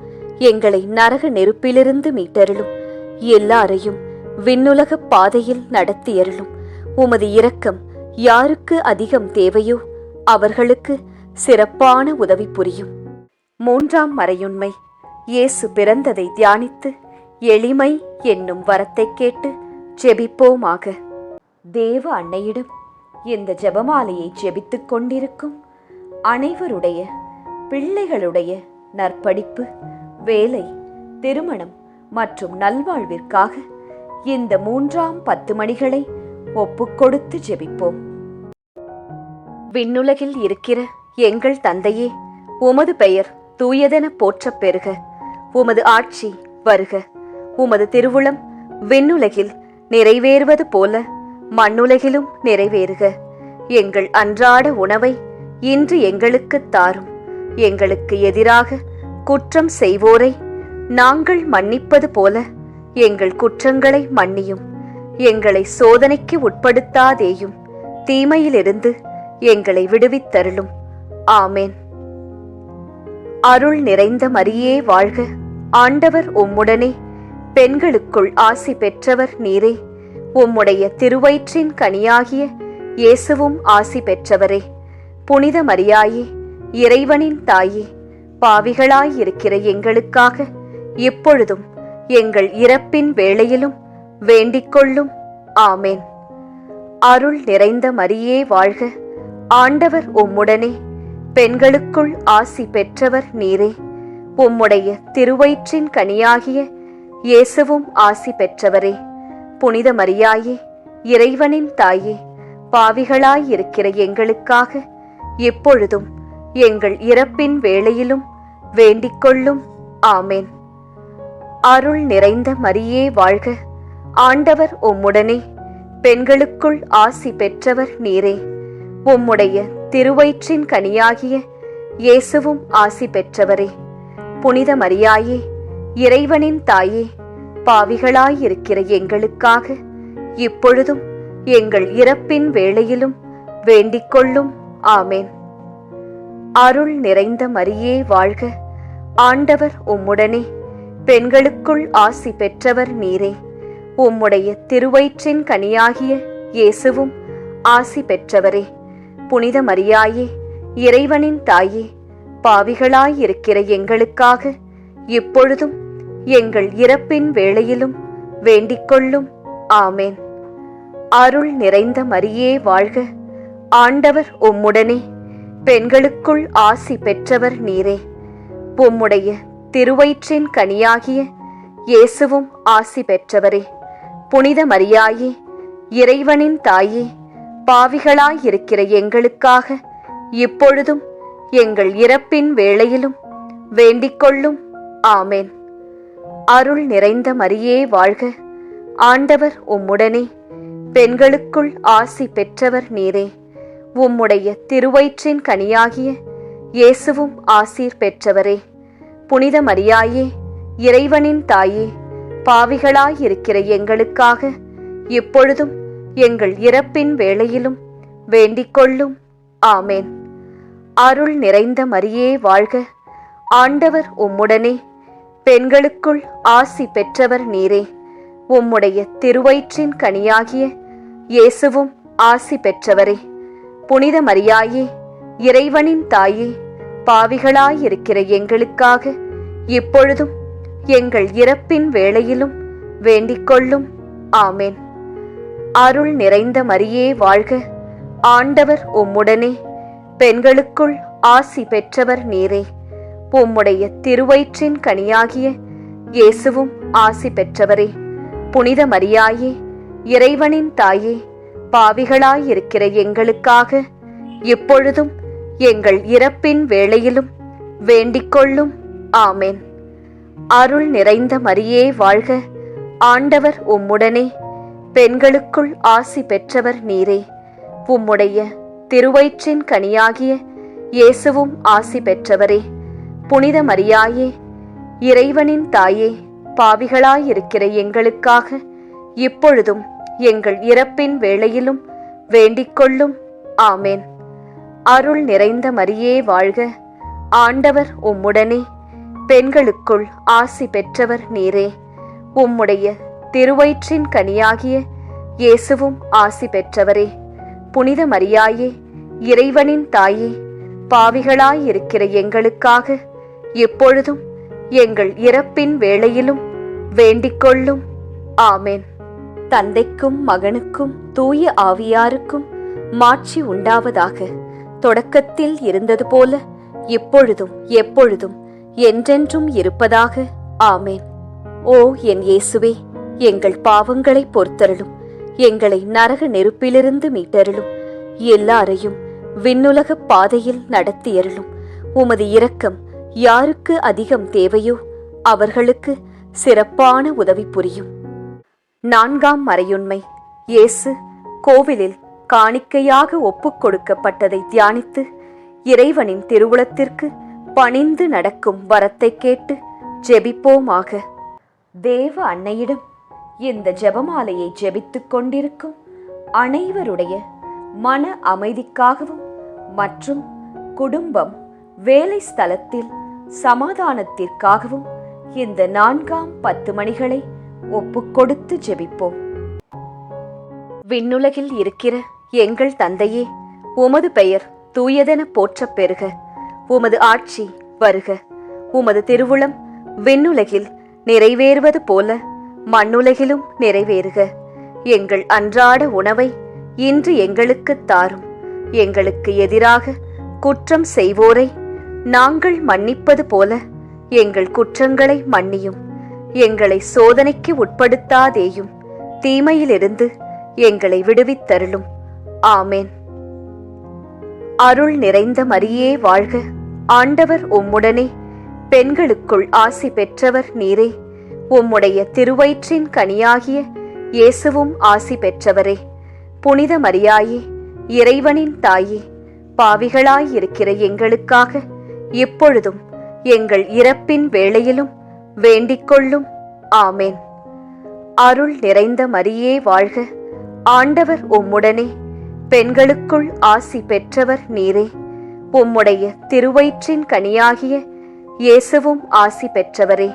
எங்களை நரக நெருப்பிலிருந்து மீட்டருளும். எல்லாரையும் விண்ணுலக பாதையில் நடத்தியருளும். உமது இரக்கம் யாருக்கு அதிகம் தேவையோ அவர்களுக்கு சிறப்பான உதவி புரியும். 3ஆம் மறையுண்மை. இயேசு பிறந்ததை தியானித்து எளிமை என்னும் வரத்தை கேட்டு ஜெபிப்போமாக. தேவ அன்னையிடம் இந்த ஜெபமாலையை ஜெபித்துக் கொண்டிருக்கும் அனைவருடைய பிள்ளைகளுடைய நற்படிப்பு, வேலை, திருமணம் மற்றும் நல்வாழ்விற்காக இந்த 3ஆம் 10 மணிகளை ஒப்புக்கொடுத்து ஜெபிப்போம். விண்ணுலகில் இருக்கிற எங்கள் தந்தையே, உமது பெயர் தூயதென போற்றப் பெறுக. உமது ஆட்சி வருக. உமது திருவுளம் விண்ணுலகில் நிறைவேறுவது போல மண்ணுலகிலும் நிறைவேறுக. எங்கள் அன்றாட உணவை இன்று எங்களுக்கு தாரும். எங்களுக்கு எதிராக குற்றம் செய்வோரை நாங்கள் மன்னிப்பது போல எங்கள் குற்றங்களை மன்னியும். எங்களை சோதனைக்கு உட்படுத்தாதேயும், தீமையிலிருந்து எங்களை விடுவித்தருளும். ஆமேன். அருள் நிறைந்த மரியே வாழ்க. ஆண்டவர் உம்முடனே, பெண்களுக்குள் ஆசி பெற்றவர் நீரே. உம்முடைய திருவயிற்றின் கனியாகிய இயேசுவும் ஆசி பெற்றவரே. புனித மரியாயே, இறைவனின் தாயே, பாவிகளாயிருக்கிற எங்களுக்காக இப்பொழுதும் எங்கள் இறப்பின் வேளையிலும் வேண்டிக்கொள்ளும். ஆமேன். அருள் நிறைந்த மரியே வாழ்க. ஆண்டவர் உம்முடனே, பெண்களுக்குள் ஆசி பெற்றவர் நீரே. உம்முடைய திருவயிற்றின் கனியாகிய இயேசுவும் ஆசி பெற்றவரே. புனித மரியாயே, இறைவனின் தாயே, பாவிகளாயிருக்கிற எங்களுக்காக எப்பொழுதும் எங்கள் இறப்பின் வேளையிலும் வேண்டிக்கொள்ளும். ஆமேன். அருள் நிறைந்த மரியே வாழ்க. ஆண்டவர் உம்முடனே, பெண்களுக்குள் ஆசி பெற்றவர் நீரே. உம்முடைய திருவயிற்றின் கனியாகிய இயேசுவும் ஆசி பெற்றவரே. புனித மரியாயே, இறைவனின் தாயே, பாவிகளாயிருக்கிற எங்களுக்காக இப்பொழுதும் எங்கள் இறப்பின் வேளையிலும் வேண்டிக்கொள்ளும். ஆமேன். அருள் நிறைந்த மரியே வாழ்க. ஆண்டவர் உம்முடனே, பெண்களுக்குள் ஆசி பெற்றவர் நீரே. உம்முடைய திருவயிற்றின் கனியாகிய இயேசுவும் ஆசி பெற்றவரே. புனித மரியாயே, இறைவனின் தாயே, பாவிகளாயிருக்கிற எங்களுக்காக இப்பொழுதும் எங்கள் இறப்பின் வேளையிலும் வேண்டிக்கொள்ளும். ஆமேன். அருள் நிறைந்த மரியே வாழ்க. ஆண்டவர் உம்முடனே, பெண்களுக்குள் ஆசி பெற்றவர் நீரே. உம்முடைய திருவயிற்றின் கனியாகிய இயேசுவும் ஆசி பெற்றவரே. புனித மரியாயே, இறைவனின் தாயே, பாவிகளாயிருக்கிற எங்களுக்காக இப்பொழுதும் எங்கள் இறப்பின் வேளையிலும் வேண்டிக்கொள்ளும். ஆமேன். அருள் நிறைந்த மரியே வாழ்க, ஆண்டவர் உம்முடனே, பெண்களுக்குள் ஆசி பெற்றவர் நீரே. உம்முடைய திருவயிற்றின் கனியாகிய இயேசுவும் ஆசீர் பெற்றவரே. புனித மரியாயே, இறைவனின் தாயே, பாவிகளாயிருக்கிற எங்களுக்காக இப்பொழுதும் எங்கள் இறப்பின் வேளையிலும் வேண்டிக்கொள்ளும். ஆமேன். அருள் நிறைந்த மரியே வாழ்க, ஆண்டவர் உம்முடனே, பெண்களுக்குள் ஆசி பெற்றவர் நீரே. உம்முடைய திருவயிற்றின் கனியாகிய இயேசுவும் ஆசி பெற்றவரே. புனித மரியாயே, இறைவனின் தாயே, பாவிகளாயிருக்கிற எங்களுக்காக இப்பொழுதும் எங்கள் இறப்பின் வேளையிலும் வேண்டிக்கொள்ளும். ஆமேன். அருள் நிறைந்த மரியே வாழ்க, ஆண்டவர் உம்முடனே, பெண்களுக்குள் ஆசி பெற்றவர் நீரே. உம்முடைய திருவயிற்றின் கனியாகிய இயேசுவும் ஆசி பெற்றவரே. புனித மரியாயே, இறைவனின் தாயே, பாவிகளாயிருக்கிற எங்களுக்காக இப்பொழுதும் எங்கள் இறப்பின் வேளையிலும் வேண்டிக்கொள்ளும். ஆமேன். அருள் நிறைந்த மரியே வாழ்க, ஆண்டவர் உம்முடனே, பெண்களுக்குள் ஆசி பெற்றவர் நீரே. உம்முடைய திருவயிற்றின் கனியாகிய இயேசுவும் ஆசி பெற்றவரே. புனித மரியாயே, இறைவனின் தாயே, பாவிகளாயிருக்கிற எங்களுக்காக இப்பொழுதும் எங்கள் இறப்பின் வேளையிலும் வேண்டிக்கொள்ளும். ஆமேன். அருள் நிறைந்த மரியே வாழ்க, ஆண்டவர் உம்முடனே, பெண்களுக்குள் ஆசி பெற்றவர் நீரே. உம்முடைய திருவயிற்றின் கனியாகிய இயேசுவும் ஆசி பெற்றவரே. புனித மரியாயே, இறைவனின் தாயே, பாவிகளாயிருக்கிற எங்களுக்காக எப்பொழுதும் எங்கள் இறப்பின் வேளையிலும் வேண்டிக்கொள்ளும். ஆமேன். தந்தைக்கும் மகனுக்கும் தூய ஆவியாருக்கும் மாட்சி உண்டாவதாக. தொடக்கத்தில் இருந்தது போல இப்பொழுதும் எப்பொழுதும் என்றென்றும் இருப்பதாக. ஆமேன். ஓ என் இயேசுவே, எங்கள் பாவங்களை பொறுத்தருளும், எங்களை நரக நெருப்பிலிருந்து மீட்டருளும், எல்லாரையும் விண்ணுலக பாதையில் நடத்தியருளும். உமது இரக்கம் யாருக்கு அதிகம் தேவையோ அவர்களுக்கு சிறப்பான உதவி புரியும். 4ஆம் மறையுண்மை. இயேசு கோவிலில் காணிக்கையாக ஒப்புக் கொடுக்கப்பட்டதை தியானித்து இறைவனின் திருவுளத்திற்கு பணிந்து நடக்கும் வரத்தை கேட்டு ஜெபிப்போமாக. தேவ அன்னையிடம் இந்த ஜெபமாலையை ஜெபித்துக் கொண்டிருக்கும் அனைவருடைய மன அமைதிக்காகவும் மற்றும் குடும்பம், வேலை ஸ்தலத்தில் சமாதானத்திற்காகவும் இந்த 4ஆம் 10 மணிகளை ஒப்புக்கொடுத்து ஜெபிப்போம். விண்ணுலகில் இருக்கிற எங்கள் தந்தையே, உமது பெயர் தூயதென போற்றப் பெறுக. உமது ஆட்சி வருக. உமது திருவுளம் விண்ணுலகில் நிறைவேறுவது போல மண்ணுலகிலும் நிறைவேறுக. எங்கள் அன்றாட உணவை இன்று எங்களுக்கு தாரும். எங்களுக்கு எதிராக குற்றம் செய்வோரை நாங்கள் மன்னிப்பது போல எங்கள் குற்றங்களை மன்னியும். எங்களை சோதனைக்கு உட்படுத்தாதேயும், தீமையிலிருந்து எங்களை விடுவித்தருளும். ஆமேன். அருள் நிறைந்த மரியே வாழ்க, ஆண்டவர் உம்முடனே, பெண்களுக்குள் ஆசி பெற்றவர் நீரே. உம்முடைய திருவயிற்றின் கனியாகிய இயேசுவும் ஆசி பெற்றவரே. புனித மரியாயே, இறைவனின் தாயே, பாவிகளாயிருக்கிற எங்களுக்காக இப்பொழுதும் எங்கள் இறப்பின் வேளையிலும் வேண்டிக்கொள்ளும். ஆமேன். அருள் நிறைந்த மரியே வாழ்க, ஆண்டவர் உம்முடனே, பெண்களுக்குள் ஆசி பெற்றவர் நீரே. உம்முடைய திருவயிற்றின் கனியாகிய இயேசுவும் ஆசி பெற்றவரே.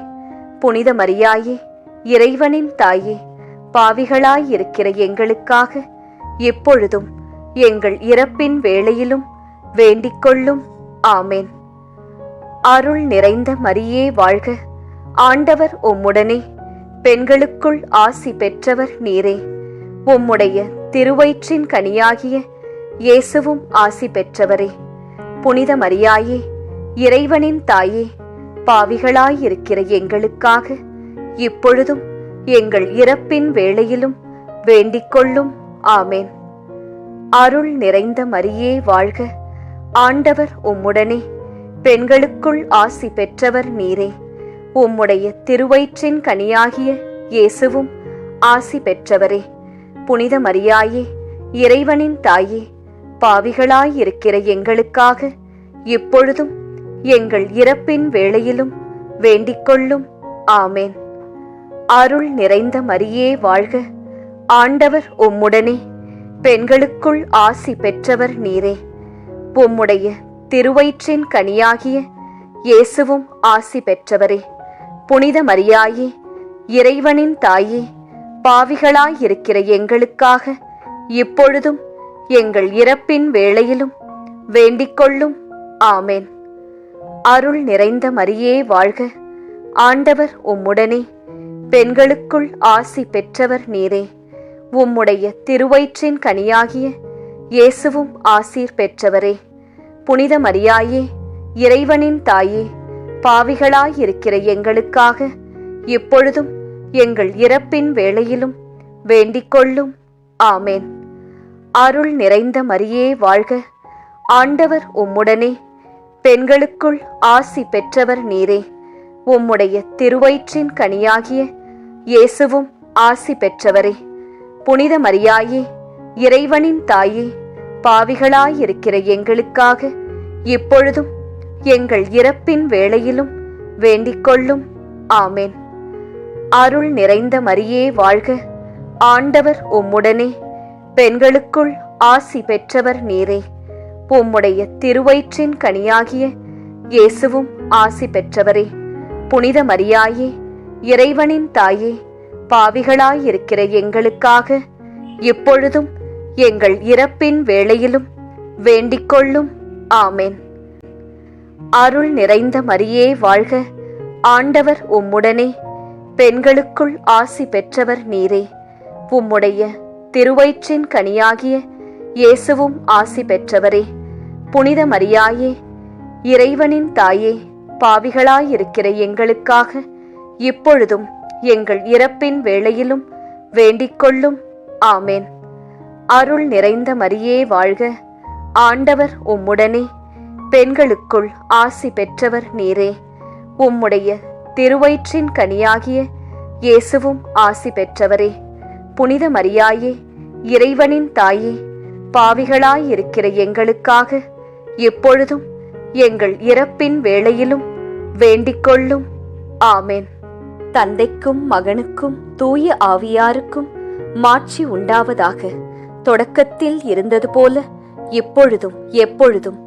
புனித மரியாயே, இறைவனின் தாயே, பாவிகளாயிருக்கிற எங்களுக்காக எப்பொழுதும் எங்கள் இறப்பின் வேளையிலும் வேண்டிக்கொள்ளும். ஆமேன். அருள் நிறைந்த மரியே வாழ்க, ஆண்டவர் உம்முடனே, பெண்களுக்குள் ஆசி பெற்றவர் நீரே. உம்முடைய திருவயிற்றின் கனியாகிய இயேசுவும் ஆசி பெற்றவரே. புனித மரியாயே, இறைவனின் தாயே, பாவிகளாயிருக்கிற எங்களுக்காக இப்பொழுதும் எங்கள் இறப்பின் வேளையிலும் வேண்டிக்கொள்ளும். ஆமேன். அருள் நிறைந்த மரியே வாழ்க, ஆண்டவர் உம்முடனே, பெண்களுக்குள் ஆசி பெற்றவர் நீரே. உம்முடைய திருவயிற்றின் கனியாகிய இயேசுவும் ஆசி பெற்றவரே. புனித மரியாயே, இறைவனின் தாயே, பாவிகளாயிருக்கிற எங்களுக்காக இப்பொழுதும் எங்கள் இறப்பின் வேளையிலும் வேண்டிக்கொள்ளும். ஆமேன். அருள் நிறைந்த மரியே வாழ்க, ஆண்டவர் உம்முடனே, பெண்களுக்குள் ஆசி பெற்றவர் நீரே. உம்முடைய திருவயிற்றின் கனியாகிய இயேசுவும் ஆசி பெற்றவரே. புனித மரியாயே, இறைவனின் தாயே, பாவிகளாயிருக்கிற எங்களுக்காக இப்பொழுதும் எங்கள் இறப்பின் வேளையிலும் வேண்டிக்கொள்ளும். ஆமேன். அருள் நிறைந்த மரியே வாழ்க, ஆண்டவர் உம்முடனே, பெண்களுக்குள் ஆசி பெற்றவர் நீரே. உம்முடைய திருவயிற்றின் கனியாகிய இயேசுவும் ஆசீர் பெற்றவரே. புனித மரியாயே, இறைவனின் தாயே, பாவிகளாயிருக்கிற எங்களுக்காக இப்பொழுதும் எங்கள் இறப்பின் வேளையிலும் வேண்டிக்கொள்ளும். ஆமேன். அருள் நிறைந்த மரியே வாழ்க, ஆண்டவர் உம்முடனே, பெண்களுக்குள் ஆசி பெற்றவர் நீரே. உம்முடைய திருவயிற்றின் கனியாகிய இயேசுவும் ஆசி பெற்றவரே. புனித மரியாயே, இறைவனின் தாயே, பாவிகளாயிருக்கிற எங்களுக்காக இப்பொழுதும் எங்கள் இறப்பின் வேளையிலும் வேண்டிக்கொள்ளும். ஆமேன். அருள் நிறைந்த மரியே வாழ்க, ஆண்டவர் உம்முடனே, பெண்களுக்குள் ஆசி பெற்றவர் நீரே. உம்முடைய திருவயிற்றின் கனியாகிய இயேசுவும் ஆசி பெற்றவரே. புனித மரியாயே, இறைவனின் தாயே, பாவிகளாயிருக்கிற எங்களுக்காக இப்பொழுதும் எங்கள் இறப்பின் வேளையிலும் வேண்டிக்கொள்ளும். ஆமேன். அருள் நிறைந்த மரியே வாழ்க, ஆண்டவர் உம்முடனே, பெண்களுக்குள் ஆசி பெற்றவர் நீரே. உம்முடைய திருவயிற்றின் கனியாகிய இயேசுவும் ஆசி பெற்றவரே. புனித மரியாயே, இறைவனின் தாயே, பாவிகளாயிருக்கிற எங்களுக்காக இப்பொழுதும் எங்கள் இறப்பின் வேளையிலும் வேண்டிக்கொள்ளும். ஆமேன். அருள் நிறைந்த மரியே வாழ்க, ஆண்டவர் உம்முடனே, பெண்களுக்குள் ஆசி பெற்றவர் நீரே. உம்முடைய திருவயிற்றின் கனியாகிய இயேசுவும் ஆசி பெற்றவரே. புனித மரியாயே, இறைவனின் தாயே, பாவிகளாயிருக்கிற எங்களுக்காக எப்பொழுதும் எங்கள் இறப்பின் வேளையிலும் வேண்டிக்கொள்ளும். ஆமேன். தந்தைக்கும் மகனுக்கும் தூய ஆவியாருக்கும் மாட்சி உண்டாவதாக. தொடக்கத்தில் இருந்தது போல இப்பொழுதும் எப்பொழுதும்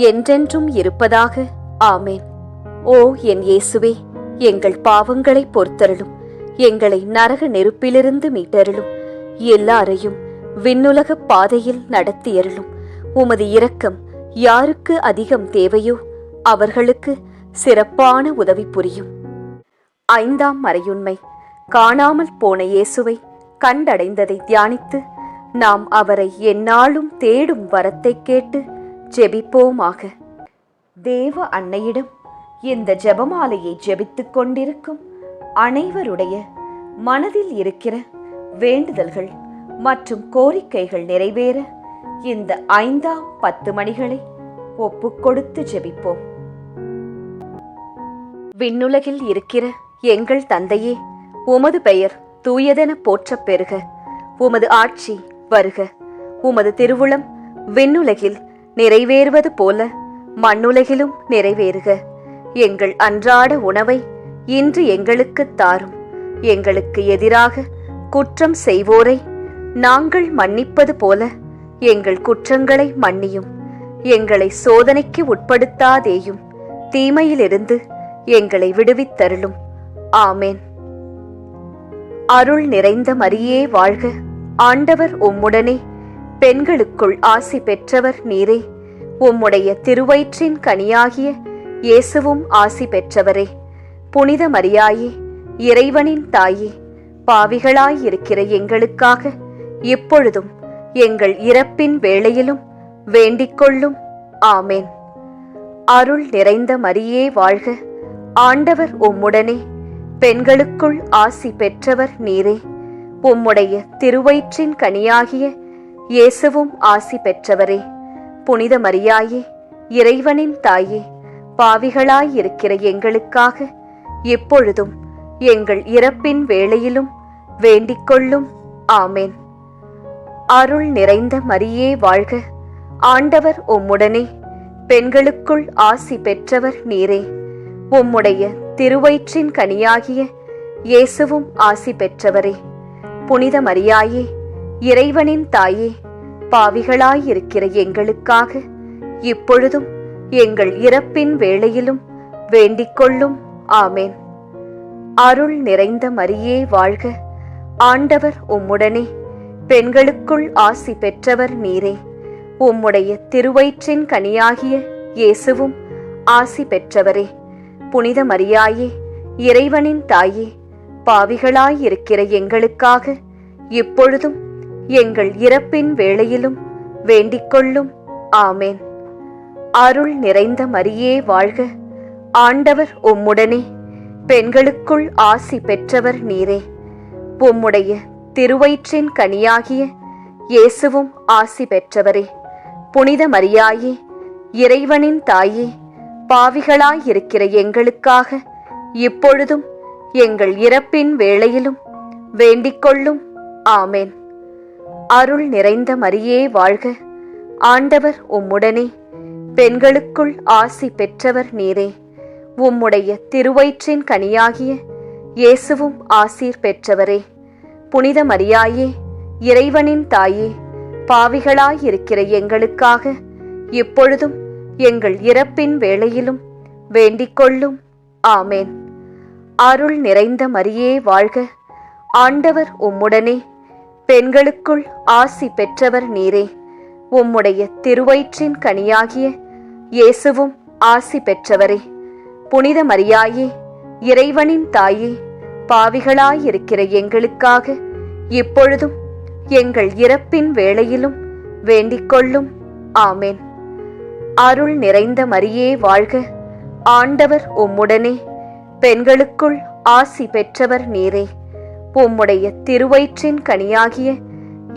என்றென்றும் இருப்பதாக. ஆமேன். ஓ என் இயேசுவே, எங்கள் பாவங்களை பொறுத்தருளும், எங்களை நரக நெருப்பிலிருந்து மீட்டருளும், எல்லாரையும் விண்ணுலக பாதையில் நடத்தியருளும். உமது இரக்கம் யாருக்கு அதிகம் தேவையோ அவர்களுக்கு சிறப்பான உதவி புரியும். 5ஆம் மறையுண்மை. காணாமல் போன இயேசுவை கண்டடைந்ததை தியானித்து நாம் அவரை எந்நாளும் தேடும் வரத்தை கேட்டு ஜெபிப்போமாக. தேவ அன்னையிடம் இந்த ஜெபமாலையை ஜெபித்துக் கொண்டிருக்கும் அனைவருடைய மனதில் இருக்கிற வேண்டுதல்கள் மற்றும் கோரிக்கைகள் நிறைவேற இந்த 5ஆம் 10 மணிகளை ஒப்புக்கொடுத்து ஜெபிப்போம். விண்ணுலகில் இருக்கிற எங்கள் தந்தையே, உமது பெயர் தூயதென போற்றப் பெறுக. உமது ஆட்சி வருக. உமது திருவுளம் விண்ணுலகில் நிறைவேறுவது போல மண்ணுலகிலும் நிறைவேறுக. எங்கள் அன்றாட உணவை இன்று எங்களுக்குத் தாரும். எங்களுக்கு எதிராக குற்றம் செய்வோரை நாங்கள் மன்னிப்பது போல எங்கள் குற்றங்களை மன்னியும். எங்களை சோதனைக்கு உட்படுத்தாதேயும், தீமையிலிருந்து எங்களை விடுவித்தருளும். ஆமேன். அருள் நிறைந்த மரியே வாழ்க, ஆண்டவர் உம்முடனே, பெண்களுக்குள் ஆசி பெற்றவர் நீரே. உம்முடைய திருவயிற்றின் கனியாகிய இயேசுவும் ஆசி பெற்றவரே. புனித மரியாயே, இறைவனின் தாயே, பாவிகளாயிருக்கிற எங்களுக்காக இப்பொழுதும் எங்கள் இறப்பின் வேளையிலும் வேண்டிக்கொள்ளும். ஆமேன். அருள் நிறைந்த மரியே வாழ்க, ஆண்டவர் உம்முடனே, பெண்களுக்குள் ஆசி பெற்றவர் நீரே. உம்முடைய திருவயிற்றின் கனியாகிய இயேசுவும் ஆசி பெற்றவரே. புனித மரியாயே, இறைவனின் தாயே, பாவிகளாயிருக்கிற எங்களுக்காக இப்பொழுதும் எங்கள் இறப்பின் வேளையிலும் வேண்டிக்கொள்ளும். ஆமேன். அருள் நிறைந்த மரியே வாழ்க. ஆண்டவர் உம்முடனே, பெண்களுக்குள் ஆசி பெற்றவர் நீரே. உம்முடைய திருவயிற்றின் கனியாகிய இயேசுவும் ஆசி பெற்றவரே. புனித மரியாயே, இறைவனின் தாயே, பாவிகளாயிருக்கிற எங்களுக்காக இப்பொழுதும் எங்கள் இறப்பின் வேளையிலும் வேண்டிக்கொள்ளும். ஆமேன். அருள் நிறைந்த மரியே வாழ்க. ஆண்டவர் உம்முடனே, பெண்களுக்குள் ஆசி பெற்றவர் நீரே. உம்முடைய திருவயிற்றின் கனியாகிய இயேசுவும் ஆசி பெற்றவரே. புனித மரியாயே, இறைவனின் தாயே, பாவிகளாயிருக்கிற எங்களுக்காக இப்பொழுதும் எங்கள் இறப்பின் வேளையிலும் வேண்டிக்கொள்ளும். ஆமேன். அருள் நிறைந்த மரியே வாழ்க. ஆண்டவர் உம்முடனே, பெண்களுக்குள் ஆசி பெற்றவர் நீரே. உம்முடைய திருவயிற்றின் கனியாகிய இயேசுவும் ஆசி பெற்றவரே. புனித மரியாயே, இறைவனின் தாயே, பாவிகளாயிருக்கிற எங்களுக்காக இப்பொழுதும் எங்கள் இறப்பின் வேளையிலும் வேண்டிக்கொள்ளும். ஆமேன். அருள் நிறைந்த மரியே வாழ்க. ஆண்டவர் உம்முடனே, பெண்களுக்குள் ஆசி பெற்றவர் நீரே. உம்முடைய திருவயிற்றின் கனியாகிய இயேசுவும் ஆசீர் பெற்றவரே. புனித மரியாயே, இறைவனின் தாயே, பாவிகளாயிருக்கிற எங்களுக்காக இப்பொழுதும் எங்கள் இறப்பின் வேளையிலும் வேண்டிக்கொள்ளும். ஆமேன். அருள் நிறைந்த மரியே வாழ்க. ஆண்டவர் உம்முடனே, பெண்களுக்குள் ஆசி பெற்றவர் நீரே. உம்முடைய திருவயிற்றின் கனியாகிய இயேசுவும் ஆசி பெற்றவரே. புனித மரியாயே, இறைவனின் தாயே, பாவிகளாயிருக்கிற எங்களுக்காக இப்பொழுதும் எங்கள் இறப்பின் வேளையிலும் வேண்டிக்கொள்ளும். ஆமேன். அருள் நிறைந்த மரியே வாழ்க. ஆண்டவர் உம்முடனே, பெண்களுக்குள் ஆசி பெற்றவர் நீரே. உம்முடைய திருவயிற்றின் கனியாகிய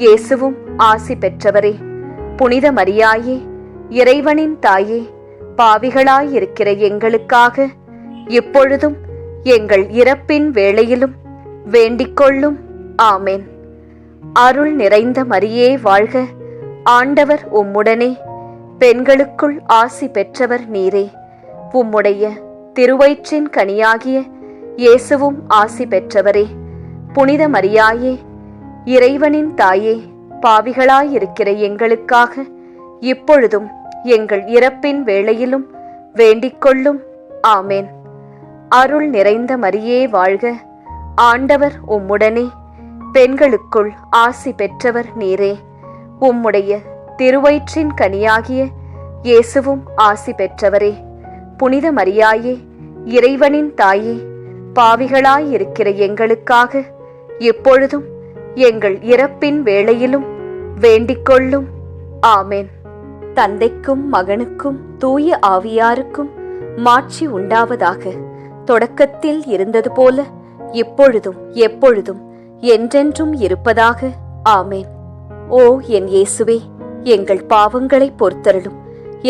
இயேசுவும் ஆசி பெற்றவரே. புனித மரியாயே, இறைவனின் தாயே, பாவிகளாயிருக்கிற எங்களுக்காக இப்பொழுதும் எங்கள் இறப்பின் வேளையிலும் வேண்டிக்கொள்ளும். ஆமேன். அருள் நிறைந்த மரியே வாழ்க. ஆண்டவர் உம்முடனே, பெண்களுக்குள் ஆசி பெற்றவர் நீரே. உம்முடைய திருவயிற்றின் கனியாகிய இயேசுவும் ஆசி பெற்றவரே. புனித மரியாயே, இறைவனின் தாயே, பாவிகளாயிருக்கிற எங்களுக்காக இப்பொழுதும் எங்கள் இறப்பின் வேளையிலும் வேண்டிக்கொள்ளும். ஆமேன். அருள் நிறைந்த மரியே வாழ்க. ஆண்டவர் உம்முடனே, பெண்களுக்குள் ஆசி பெற்றவர் நீரே. உம்முடைய திருவயிற்றின் கனியாகிய இயேசுவும் ஆசி பெற்றவரே. புனித மரியாயே, இறைவனின் தாயே, பாவிகளாயிருக்கிற எங்களுக்காக எப்பொழுதும் எங்கள் இறப்பின் வேளையிலும் வேண்டிக்கொள்ளும். ஆமேன். தந்தைக்கும் மகனுக்கும் தூய ஆவியாருக்கும் மாட்சி உண்டாவதாக. தொடக்கத்தில் இருந்தது போல இப்பொழுதும் எப்பொழுதும் என்றென்றும் இருப்பதாக. ஆமேன். ஓ என் இயேசுவே, எங்கள் பாவங்களை பொறுத்தருளும்.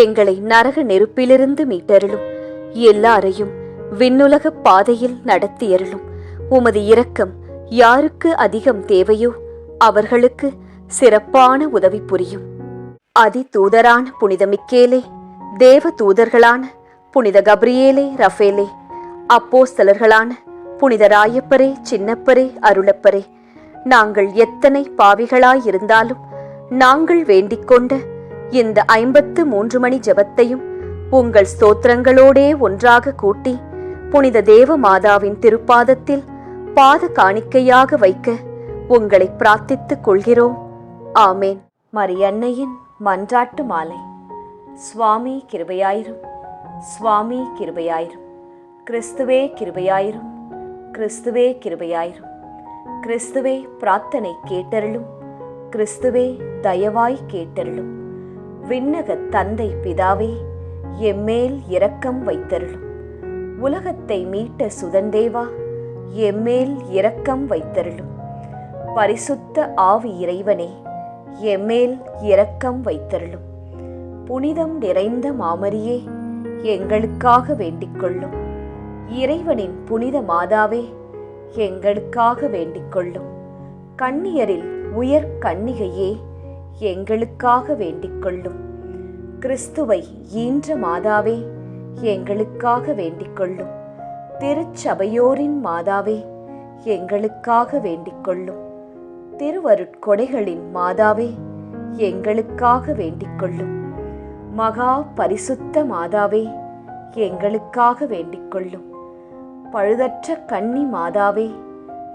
எங்களை நரக நெருப்பிலிருந்து மீட்டருளும். எல்லாரையும் விண்ணுலக பாதையில் நடத்தியருளும். உமது இரக்கம் யாருக்கு அதிகம் தேவையோ அவர்களுக்கு சிறப்பான உதவி புரியும். அதி தூதரான புனித மிக்கேலே, தேவ தூதர்களான புனித கப்ரியேலே, ரஃபேலே, அப்போஸ்தலர்களான புனித ராயப்பரே, சின்னப்பரே, அருளப்பரே, நாங்கள் எத்தனை பாவிகளாயிருந்தாலும் நாங்கள் வேண்டிக்கொண்ட இந்த 53 மணி ஜெபத்தையும் உங்கள் ஸ்தோத்திரங்களோடே ஒன்றாக கூட்டி புனித தேவ மாதாவின் திருப்பாதத்தில் பாத காணிக்கையாக வைக்க உங்களை பிரார்த்தித்துக் கொள்கிறோம். ஆமேன். மரியன்னையின் மன்றாட்டு மாலை. சுவாமி கிருபையாயிரும், சுவாமி கிருபையாயிரும், கிறிஸ்துவே கிருபையாயிரும், கிறிஸ்துவே கிருபையாயிரும், கிறிஸ்துவே பிரார்த்தனை கேட்டருளும், கிறிஸ்துவே தயவாய் கேட்டருளும். விண்ணக தந்தை பிதாவே, எம்மேல் இரக்கம் வைத்தருளும். உலகத்தை மீட்ட சுதந்தேவா, எம்மேல் இரக்கம் வைத்தருளும். பரிசுத்த ஆவி இறைவனே, எம்மேல் இரக்கம் வைத்தருளும். புனிதம் நிறைந்த மாமரியே, எங்களுக்காக வேண்டிக் கொள்ளும். இறைவனின் புனித மாதாவே, எங்களுக்காக வேண்டிக் கொள்ளும். கன்னியரில் உயர் கன்னிகையே, எங்களுக்காக வேண்டிக் கொள்ளும். கிறிஸ்துவை ஈன்ற மாதாவே, எங்களுக்காக வேண்டிக் கொள்ளும். திருச்சபையோரின் மாதாவே, எங்களுக்காக வேண்டிக் கொள்ளும். திருவருட்கொடைகளின் மாதாவே, எங்களுக்காக வேண்டிக் கொள்ளும். மகா பரிசுத்த மாதாவே, எங்களுக்காக வேண்டிக் கொள்ளும். பழுதற்ற கன்னி மாதாவே,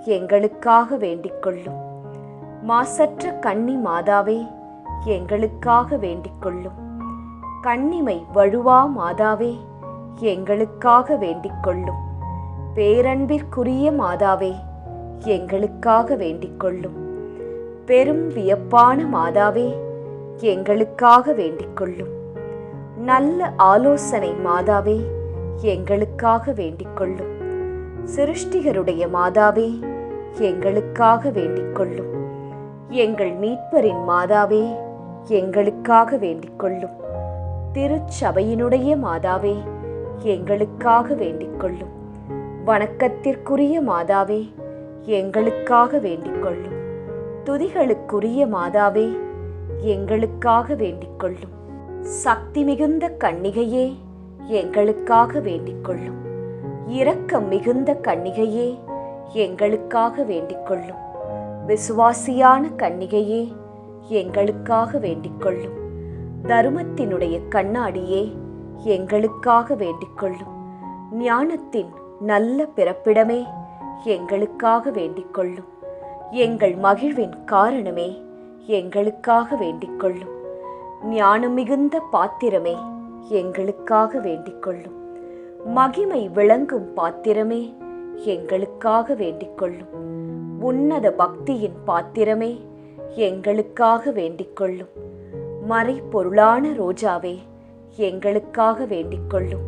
எங்களுக்காக வேண்டிக் கொள்ளும். மாசற்ற கன்னி மாதாவே, எங்களுக்காக வேண்டிக் கொள்ளும். கன்னிமை வழுவா மாதாவே, எங்களுக்காக வேண்டிக் கொள்ளும். பேரன்பிற்குரிய மாதாவே, எங்களுக்காக வேண்டிக் கொள்ளும். பெரும் வியப்பான மாதாவே, எங்களுக்காக வேண்டிக் கொள்ளும். நல்ல ஆலோசனை மாதாவே, எங்களுக்காக வேண்டிக் கொள்ளும். சிருஷ்டிகருடைய மாதாவே, எங்களுக்காக வேண்டிக் கொள்ளும். எங்கள் மீட்பரின் மாதாவே, எங்களுக்காக வேண்டிக் கொள்ளும். திருச்சபையினுடைய மாதாவே, எங்களுக்காக வேண்டிக் கொள்ளும். வணக்கத்திற்குரிய மாதாவே, எங்களுக்காக வேண்டிக் கொள்ளும். துதிகளுக்குரிய மாதாவே, எங்களுக்காக வேண்டிக் கொள்ளும். சக்தி மிகுந்த கன்னிகையே, எங்களுக்காக வேண்டிக் கொள்ளும். இரக்கம் மிகுந்த கன்னிகையே, எங்களுக்காக வேண்டிக் கொள்ளும். விசுவாசியான கன்னிகையே, எங்களுக்காக வேண்டிக் கொள்ளும். தருமத்தினுடைய கண்ணாடியே, எங்களுக்காக வேண்டிக் கொள்ளும். ஞானத்தின் நல்ல பிறப்பிடமே, எங்களுக்காக வேண்டிக் கொள்ளும். எங்கள் மகிழ்வின் காரணமே, எங்களுக்காக வேண்டிக் கொள்ளும். ஞானம் மிகுந்த பாத்திரமே, எங்களுக்காக வேண்டிக் கொள்ளும். மகிமை விளங்கும் பாத்திரமே, எங்களுக்காக வேண்டிக் கொள்ளும். உன்னத பக்தியின் பாத்திரமே, எங்களுக்காக வேண்டிக் கொள்ளும். மறைப்பொருளான ரோஜாவே, எங்களுக்காக வேண்டிக் கொள்ளும்.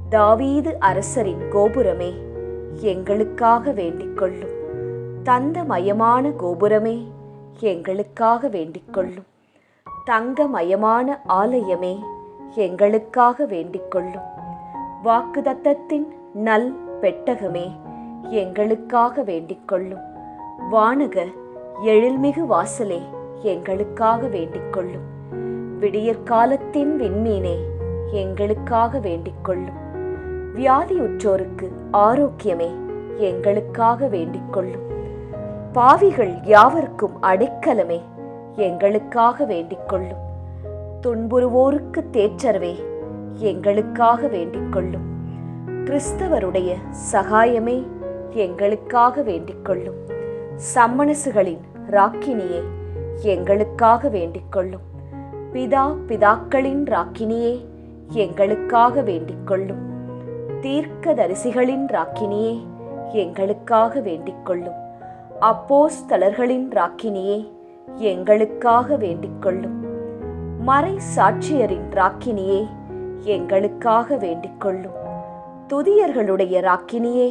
தாவீது அரசரின் கோபுரமே, எங்களுக்காக வேண்டிக் கொள்ளும். தந்தமயமான கோபுரமே, எங்களுக்காக வேண்டிக் கொள்ளும். தங்கமயமான ஆலயமே, எங்களுக்காக வேண்டிக் கொள்ளும். வாக்குதத்தத்தின் நல் பெட்டகமே, எங்களுக்காக வேண்டிக் கொள்ளும். வானக எழில்மிகு வாசலே, எங்களுக்காக வேண்டிக் கொள்ளும். விடியற்காலத்தின் விண்மீனே, எங்களுக்காக வேண்டிக் கொள்ளும். வியாதியுற்றோருக்கு ஆரோக்கியமே, எங்களுக்காக வேண்டிக் கொள்ளும். பாவிகள் யாவருக்கும் அடைக்கலமே, எங்களுக்காக வேண்டிக் கொள்ளும். துன்புறுவோருக்கு தேற்றரவே, எங்களுக்காக வேண்டிக் கொள்ளும். கிறிஸ்தவருடைய சகாயமே, எங்களுக்காக வேண்டிக் கொள்ளும். சம்மனசுகளின் ராக்கினியே, எங்களுக்காக வேண்டிக் கொள்ளும். பிதாக்களின் ராக்கினியே, எங்களுக்காக வேண்டிக் கொள்ளும். தீர்க்கதரிசிகளின் ராக்கினியே, எங்களுக்காக வேண்டிக் கொள்ளும். அப்போஸ்தலர்களின் ராக்கினியே, எங்களுக்காக வேண்டிக் கொள்ளும். மறை சாட்சியரின் ராக்கினியே, எங்களுக்காக வேண்டிக் கொள்ளும். துதியர்களுடைய ராக்கினியே,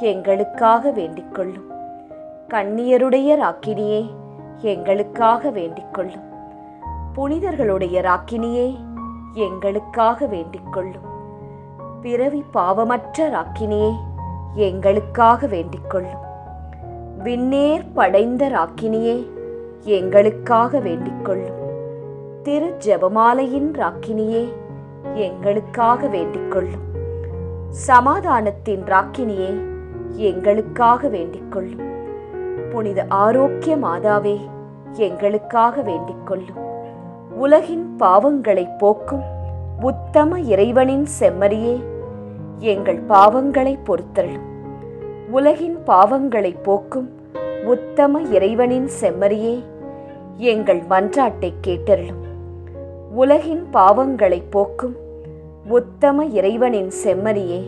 எங்களுக்காக வேண்டிக் கொள்ளும். கன்னியருடைய ராக்கினியே, எங்களுக்காக வேண்டிக் கொள்ளும். புனிதர்களுடைய ராக்கினியே, எங்களுக்காக வேண்டிக் கொள்ளும். பிறவி பாவமற்ற ராக்கினியே, எங்களுக்காக வேண்டிக் கொள்ளும். விண்ணேர் படைந்த ராக்கினியே, எங்களுக்காக வேண்டிக் கொள்ளும். திரு ஜெபமாலையின் ராக்கினியே, எங்களுக்காக வேண்டிக் கொள்ளும். சமாதானத்தின் ராக்கினியே, எங்களுக்காக வேண்டிக் கொள்ளும். புனித ஆரோக்கிய மாதாவே, எங்களுக்காக வேண்டிக் கொள்ளும். உலகின் பாவங்களை போக்கும் உத்தம இறைவனின் செம்மறியே, எங்கள் பாவங்களை பொறுத்தருளும். உலகின் பாவங்களை போக்கும் உத்தம இறைவனின் செம்மறியே, எங்கள் மன்றாட்டை கேட்டருளும். உலகின் பாவங்களை போக்கும் உத்தம இறைவனின் செம்மறியே,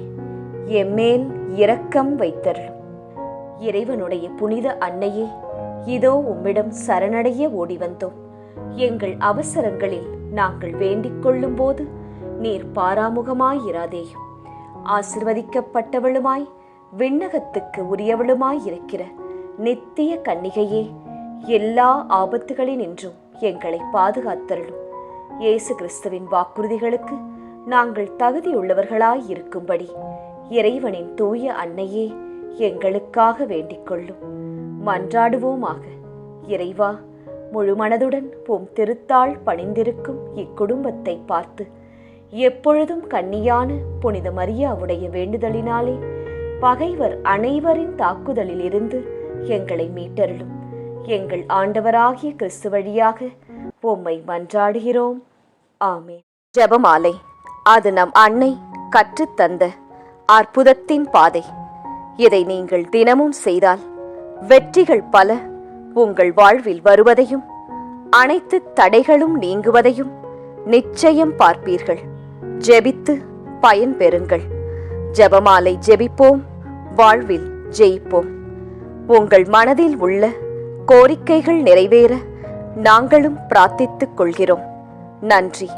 எம்மேல் இரக்கம் வைத்தருளும். இறைவனுடைய புனித அன்னையே, இதோ உம்மிடம் சரணடைய ஓடி வந்தோம். எங்கள் அவசரங்களில் நாங்கள் வேண்டிக் கொள்ளும் போது நீர் பாராமுகமாயிராதேயும். ஆசிர்வதிக்கப்பட்டவளுமாய் விண்ணகத்துக்கு உரியவளுமாயிருக்கிற நித்திய கன்னிகையே, எல்லா ஆபத்துகளினின்றும் எங்களை பாதுகாத்தருளும். இயேசு கிறிஸ்துவின் வாக்குறுதிகளுக்கு நாங்கள் தகுதியுள்ளவர்களாய் இருக்கும்படி இறைவனின் தூய அன்னையே எங்களுக்காக வேண்டிக் கொள்ளும். மன்றாடுவோமாக. இறைவா, முழு மனதுடன் உம் திருத்தாள் பணிந்திருக்கும் இக்குடும்பத்தை பார்த்து எப்பொழுதும் கன்னியான புனித மரியாவுடைய வேண்டுதலினாலே பகைவர் அனைவரின் தாக்குதலில் இருந்து எங்களை மீட்டருளும். எங்கள் ஆண்டவராகிய கிறிஸ்து வழியாக உம்மை மன்றாடுகிறோம். ஆமென். ஜெபமாலை. அது நம் அன்னை கற்றுத்தந்த அற்புதத்தின் பாதை. இதை நீங்கள் தினமும் செய்தால் வெற்றிகள் பல உங்கள் வாழ்வில் வருவதையும் அனைத்து தடைகளும் நீங்குவதையும் நிச்சயம் பார்ப்பீர்கள். ஜெபித்து பயன் பெறுங்கள். ஜெபமாலை ஜெபிப்போம், வாழ்வில் ஜெயிப்போம். உங்கள் மனதில் உள்ள கோரிக்கைகள் நிறைவேற நாங்களும் பிரார்த்தித்துக் கொள்கிறோம். நன்றி.